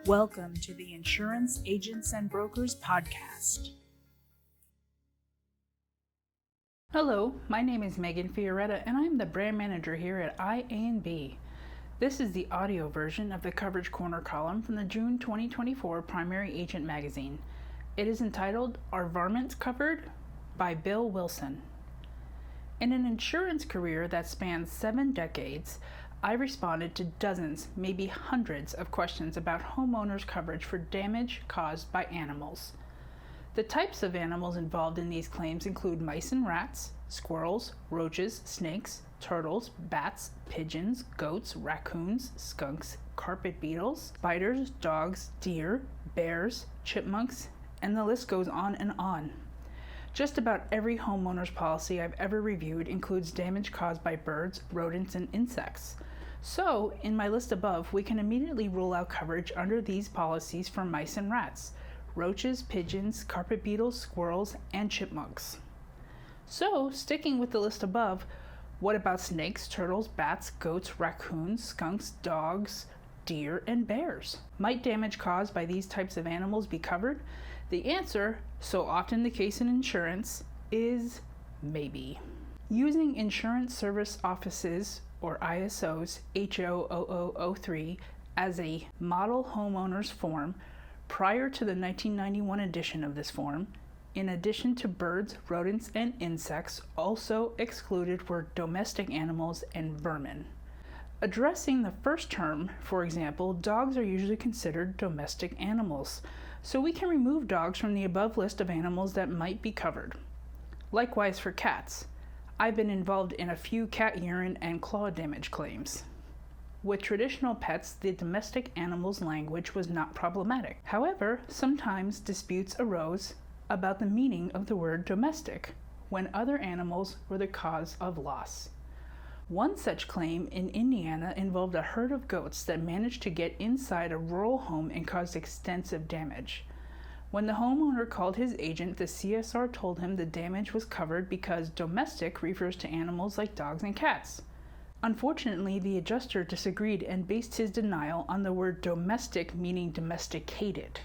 Welcome to the Insurance Agents and Brokers Podcast. Hello, my name is Megan Fioretta and I'm the brand manager here at IA&B. This is the audio version of the Coverage Corner column from the June 2024 Primary Agent magazine. It is entitled, Are Varmints Covered? By Bill Wilson. In an insurance career that spans 7 decades, I responded to dozens, maybe hundreds of questions about homeowners coverage for damage caused by animals. The types of animals involved in these claims include mice and rats, squirrels, roaches, snakes, turtles, bats, pigeons, goats, raccoons, skunks, carpet beetles, spiders, dogs, deer, bears, chipmunks, and the list goes on and on. Just about every homeowner's policy I've ever reviewed includes damage caused by birds, rodents, and insects. So, in my list above, we can immediately rule out coverage under these policies for mice and rats, roaches, pigeons, carpet beetles, squirrels, and chipmunks. So, sticking with the list above, what about snakes, turtles, bats, goats, raccoons, skunks, dogs, deer, and bears? Might damage caused by these types of animals be covered? The answer, so often the case in insurance, is maybe. Using Insurance Service Offices, or ISO's HO0003 as a model homeowners form prior to the 1991 edition of this form, in addition to birds, rodents, and insects, also excluded were domestic animals and vermin. Addressing the first term, for example, dogs are usually considered domestic animals, so we can remove dogs from the above list of animals that might be covered. Likewise for cats. I've been involved in a few cat urine and claw damage claims. With traditional pets, the domestic animals language was not problematic. However, sometimes disputes arose about the meaning of the word domestic when other animals were the cause of loss. One such claim in Indiana involved a herd of goats that managed to get inside a rural home and caused extensive damage. When the homeowner called his agent, the CSR told him the damage was covered because domestic refers to animals like dogs and cats. Unfortunately, the adjuster disagreed and based his denial on the word domestic meaning domesticated.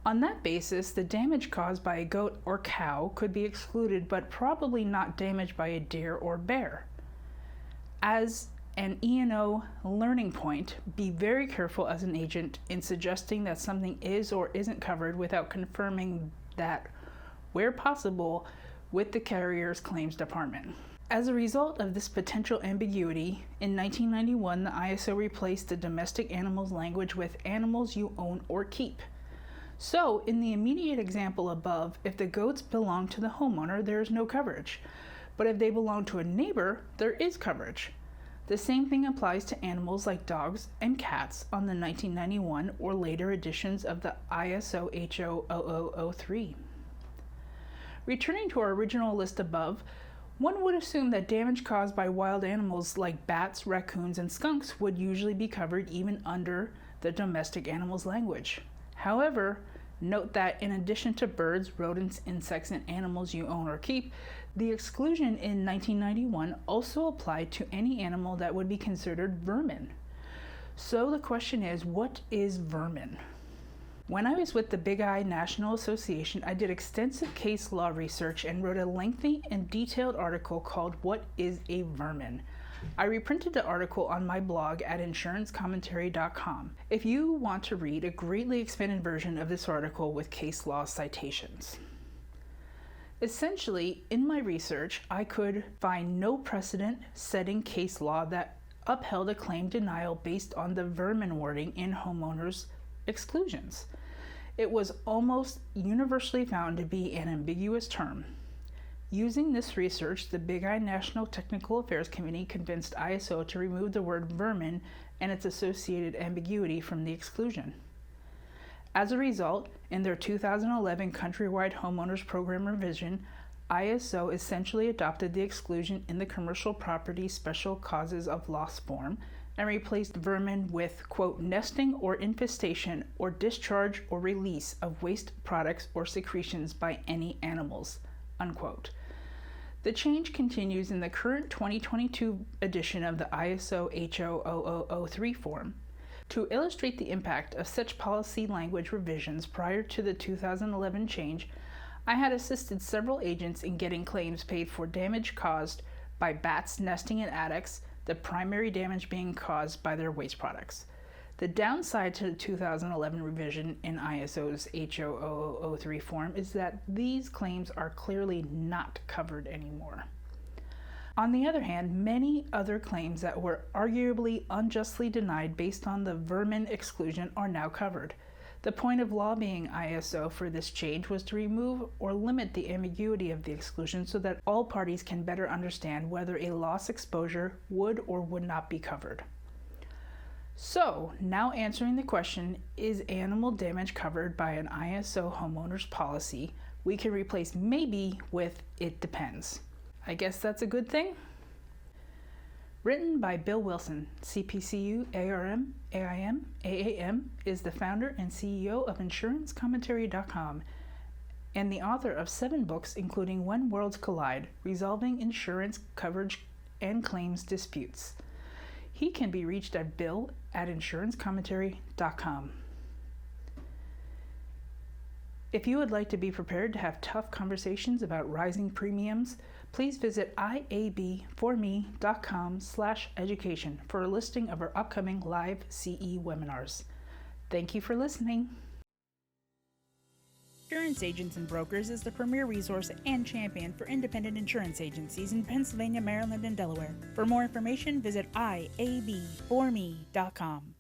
On that basis, the damage caused by a goat or cow could be excluded, but probably not damage by a deer or bear. As an E&O learning point, be very careful as an agent in suggesting that something is or isn't covered without confirming that, where possible, with the carrier's claims department. As a result of this potential ambiguity, in 1991 the ISO replaced the domestic animals language with animals you own or keep. So, in the immediate example above, if the goats belong to the homeowner, there is no coverage. But if they belong to a neighbor, there is coverage. The same thing applies to animals like dogs and cats on the 1991 or later editions of the ISO HO0003. Returning to our original list above, one would assume that damage caused by wild animals like bats, raccoons, and skunks would usually be covered even under the domestic animals language. However, note that in addition to birds, rodents, insects, and animals you own or keep, the exclusion in 1991 also applied to any animal that would be considered vermin. So the question is, what is vermin? When I was with the Big I National Association, I did extensive case law research and wrote a lengthy and detailed article called What is a Vermin? I reprinted the article on my blog at insurancecommentary.com if you want to read a greatly expanded version of this article with case law citations. Essentially, in my research, I could find no precedent-setting case law that upheld a claim denial based on the vermin wording in homeowners' exclusions. It was almost universally found to be an ambiguous term. Using this research, the Big I National Technical Affairs Committee convinced ISO to remove the word vermin and its associated ambiguity from the exclusion. As a result, in their 2011 countrywide homeowners program revision, ISO essentially adopted the exclusion in the commercial property special causes of loss form and replaced vermin with, quote, nesting or infestation or discharge or release of waste products or secretions by any animals, unquote. The change continues in the current 2022 edition of the ISO HO0003 form. To illustrate the impact of such policy language revisions prior to the 2011 change, I had assisted several agents in getting claims paid for damage caused by bats nesting in attics, the primary damage being caused by their waste products. The downside to the 2011 revision in ISO's HO0003 form is that these claims are clearly not covered anymore. On the other hand, many other claims that were arguably unjustly denied based on the vermin exclusion are now covered. The point of lobbying ISO for this change was to remove or limit the ambiguity of the exclusion so that all parties can better understand whether a loss exposure would or would not be covered. So, now answering the question, is animal damage covered by an ISO homeowner's policy, we can replace maybe with it depends. I guess that's a good thing? Written by Bill Wilson, CPCU, ARM, AIM, AAM, is the founder and CEO of InsuranceCommentary.com and the author of 7 books including When Worlds Collide, Resolving Insurance Coverage and Claims Disputes. He can be reached at bill@insurancecommentary.com. If you would like to be prepared to have tough conversations about rising premiums, please visit iabforme.com/education for a listing of our upcoming live CE webinars. Thank you for listening. Insurance Agents and Brokers is the premier resource and champion for independent insurance agencies in Pennsylvania, Maryland, and Delaware. For more information, visit iabforme.com.